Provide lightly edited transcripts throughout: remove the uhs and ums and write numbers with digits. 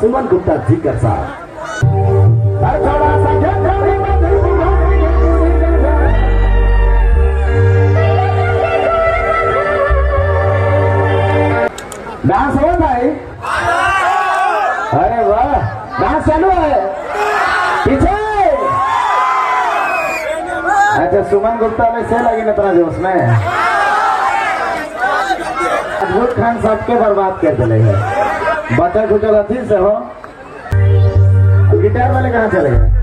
सुमन गुप्ता जीकर साहब। डांस हो भाई? अरे वाह, डांस चालू है पीछे। अच्छा, सुमन गुप्ता में से लगी ना जोश में अद्भुत खान सबके बर्बाद कर दिले है। बच्चा कुछ अथी से हो, गिटार वाले कहाँ चले गए?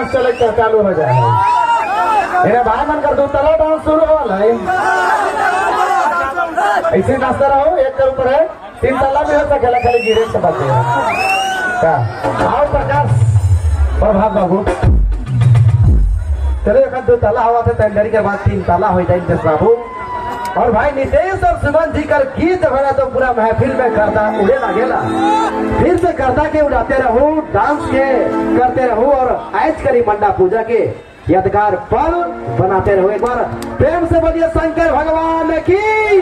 डांस चले तो चालू हो जाए। मेरा भाई मन कर 2 तला डांस शुरू हो वाला है। ऐसे नाचता रहो, एक के ऊपर है 3 तला भी हो सकेला, खाली गिरे से बात है। आओ प्रकाश प्रभात बाबू, चलो एक 2 तला हुआ था तैयारी के बाद 3 तला हो जाए नितेश बाबू। और भाई नितेश और सुमन जी कर गीत भरा तो पूरा महफिल में करता उड़े लगेला। फिर से करता के उड़ाते रहो, डांस के करते रहो और ऐश करी मंडा पूजा के यादगार पल बनाते रहो। एक बार प्रेम से बोलिए शंकर भगवान की,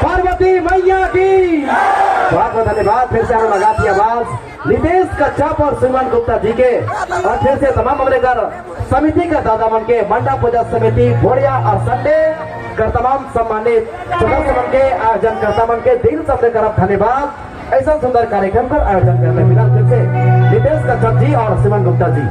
पार्वती मैया की। बहुत बहुत धन्यवाद। फिर से हमें लगाती आवाज नितेश कच्छप और सुमन गुप्ता जी के, और फिर से तमाम अपने घर समिति का दादा मन के, मंडा पूजा समिति भोड़िया और संडे का तमाम सम्मानित सदस्य मन के, आयोजन करता मन के दिल से करब धन्यवाद। ऐसा सुंदर कार्यक्रम का आयोजन करने मिला फिर से नितेश कच्छप जी और सुमन गुप्ता जी।